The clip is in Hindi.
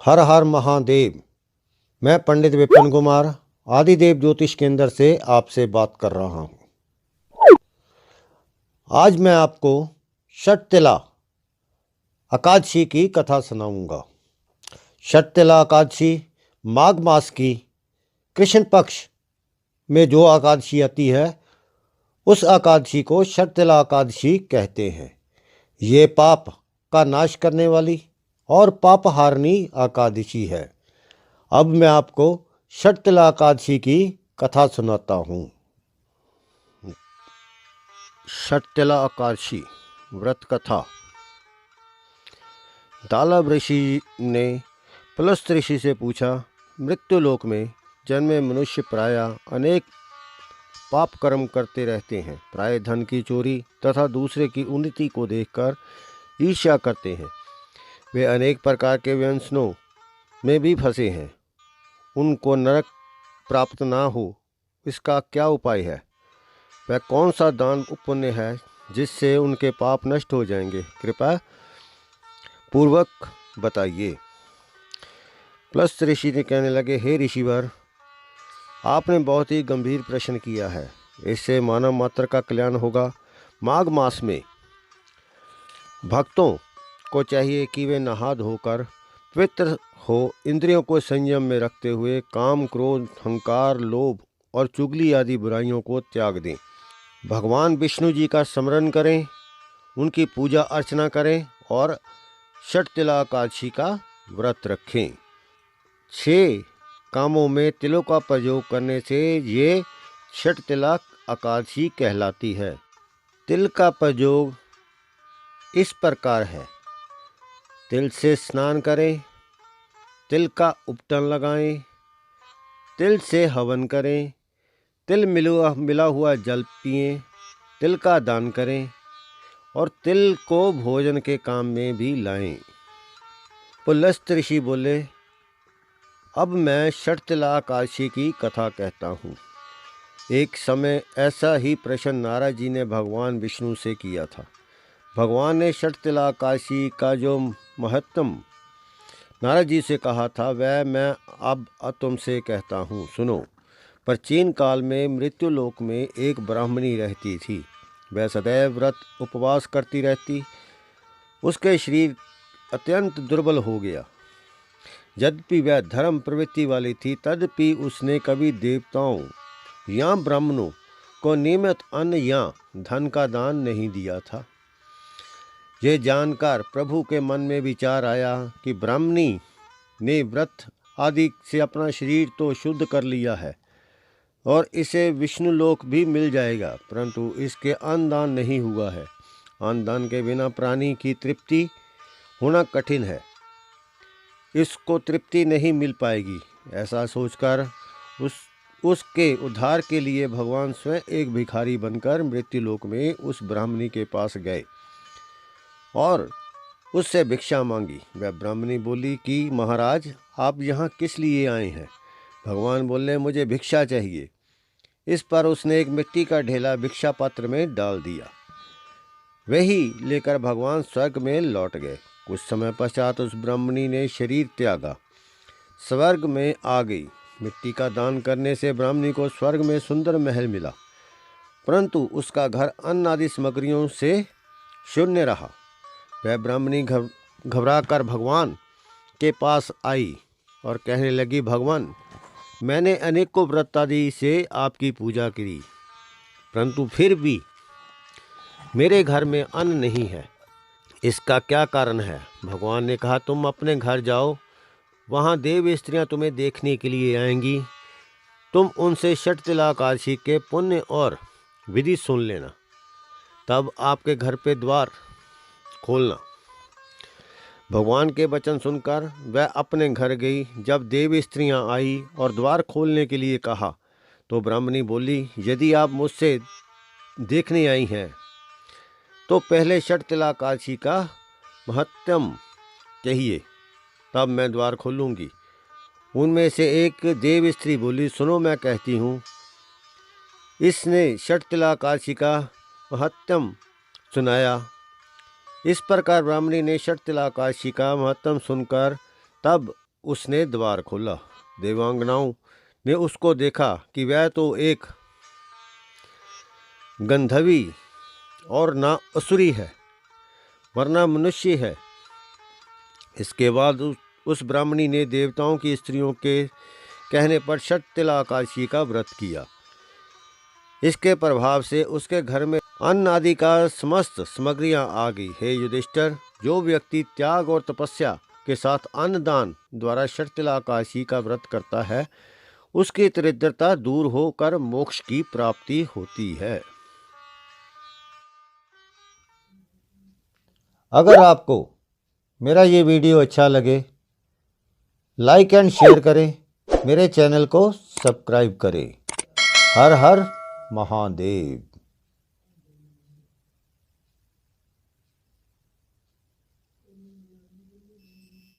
हर हर महादेव। मैं पंडित विपिन कुमार आदिदेव ज्योतिष केंद्र से आपसे बात कर रहा हूँ। आज मैं आपको षटतिला एकादशी की कथा सुनाऊंगा। षटतिला एकादशी माघ मास की कृष्ण पक्ष में जो एकादशी आती है उस एकादशी को षटतिला एकादशी कहते हैं। ये पाप का नाश करने वाली और पाप हारनी एकादशी है। अब मैं आपको षटतिला एकादशी की कथा सुनाता हूँ। षटतिला एकादशी व्रत कथा। दालव ऋषि ने पुलस्त ऋषि से पूछा, मृत्युलोक में जन्मे मनुष्य प्रायः अनेक पाप कर्म करते रहते हैं। प्राय धन की चोरी तथा दूसरे की उन्नति को देखकर ईर्ष्या करते हैं। वे अनेक प्रकार के व्यसनों में भी फंसे हैं। उनको नरक प्राप्त ना हो, इसका क्या उपाय है? वह कौन सा दान पुण्य है जिससे उनके पाप नष्ट हो जाएंगे? कृपा पूर्वक बताइए। पुलस्त ऋषि ने कहने लगे, हे ऋषिवर, आपने बहुत ही गंभीर प्रश्न किया है। इससे मानव मात्र का कल्याण होगा। माघ मास में भक्तों को चाहिए कि वे नहा धोकर पवित्र हो, इंद्रियों को संयम में रखते हुए काम, क्रोध, अहंकार, लोभ और चुगली आदि बुराइयों को त्याग दें। भगवान विष्णु जी का स्मरण करें, उनकी पूजा अर्चना करें और षटतिला एकादशी का व्रत रखें। 6 कामों में तिलों का प्रयोग करने से ये षटतिला एकादशी कहलाती है। तिल का प्रयोग इस प्रकार है। तिल से स्नान करें, तिल का उपटन लगाएं, तिल से हवन करें, तिल मिला हुआ जल पिएं, तिल का दान करें और तिल को भोजन के काम में भी लाएं। पुलस्त ऋषि बोले, अब मैं षटतिला एकादशी की कथा कहता हूँ। एक समय ऐसा ही प्रश्न नारद जी ने भगवान विष्णु से किया था। भगवान ने षटतिला एकादशी का जो महत्व नारद जी से कहा था वह मैं अब तुमसे कहता हूँ, सुनो। प्राचीन काल में मृत्युलोक में एक ब्राह्मणी रहती थी। वह सदैव व्रत उपवास करती रहती। उसके शरीर अत्यंत दुर्बल हो गया। यद्यपि वह धर्म प्रवृत्ति वाली थी, तदपि उसने कभी देवताओं या ब्राह्मणों को नियमित अन्न या धन का दान नहीं दिया था। ये जानकर प्रभु के मन में विचार आया कि ब्राह्मणी ने व्रत आदि से अपना शरीर तो शुद्ध कर लिया है और इसे विष्णु लोक भी मिल जाएगा, परंतु इसके अन्न दान नहीं हुआ है। अन्न दान के बिना प्राणी की तृप्ति होना कठिन है, इसको तृप्ति नहीं मिल पाएगी। ऐसा सोचकर उसके उद्धार के लिए भगवान स्वयं एक भिखारी बनकर मृत्युलोक में उस ब्राह्मणी के पास गए और उससे भिक्षा मांगी। वह ब्राह्मणी बोली कि महाराज, आप यहाँ किस लिए आए हैं? भगवान बोले, मुझे भिक्षा चाहिए। इस पर उसने एक मिट्टी का ढेला भिक्षा पात्र में डाल दिया। वही लेकर भगवान स्वर्ग में लौट गए। कुछ समय पश्चात उस ब्राह्मणी ने शरीर त्यागा, स्वर्ग में आ गई। मिट्टी का दान करने से ब्राह्मणी को स्वर्ग में सुंदर महल मिला, परंतु उसका घर अन्न आदि सामग्रियों से शून्य रहा। वह ब्राह्मणी घबरा कर भगवान के पास आई और कहने लगी, भगवान, मैंने अनेकों व्रत आदि से आपकी पूजा की, परंतु फिर भी मेरे घर में अन्न नहीं है। इसका क्या कारण है? भगवान ने कहा, तुम अपने घर जाओ, वहाँ देव स्त्रियाँ तुम्हें देखने के लिए आएंगी। तुम उनसे षटतिला एकादशी के पुण्य और विधि सुन लेना, तब आपके घर पे द्वार खोलना। भगवान के वचन सुनकर वह अपने घर गई। जब देव स्त्रियाँ आई और द्वार खोलने के लिए कहा तो ब्राह्मणी बोली, यदि आप मुझसे देखने आई हैं तो पहले षटतिला एकादशी का महत्व कहिए, तब मैं द्वार खोलूँगी। उनमें से एक देव स्त्री बोली, सुनो, मैं कहती हूँ। इसने षटतिला एकादशी का महत्व सुनाया। इस प्रकार ब्राह्मणी ने षटतिला एकादशी का महत्व सुनकर तब उसने द्वार खोला। देवांगनाओं ने उसको देखा कि वह तो एक गंधर्वी और ना असुरी है वरना मनुष्य है। इसके बाद उस ब्राह्मणी ने देवताओं की स्त्रियों के कहने पर षटतिला एकादशी का व्रत किया। इसके प्रभाव से उसके घर में अन्न आदि का समस्त सामग्रियां आ गई। हे युधिष्ठिर, जो व्यक्ति त्याग और तपस्या के साथ अन्नदान द्वारा षटतिला एकादशी का व्रत करता है, उसकी दरिद्रता दूर होकर मोक्ष की प्राप्ति होती है। अगर आपको मेरा ये वीडियो अच्छा लगे, लाइक एंड शेयर करें, मेरे चैनल को सब्सक्राइब करें। हर हर महादेव।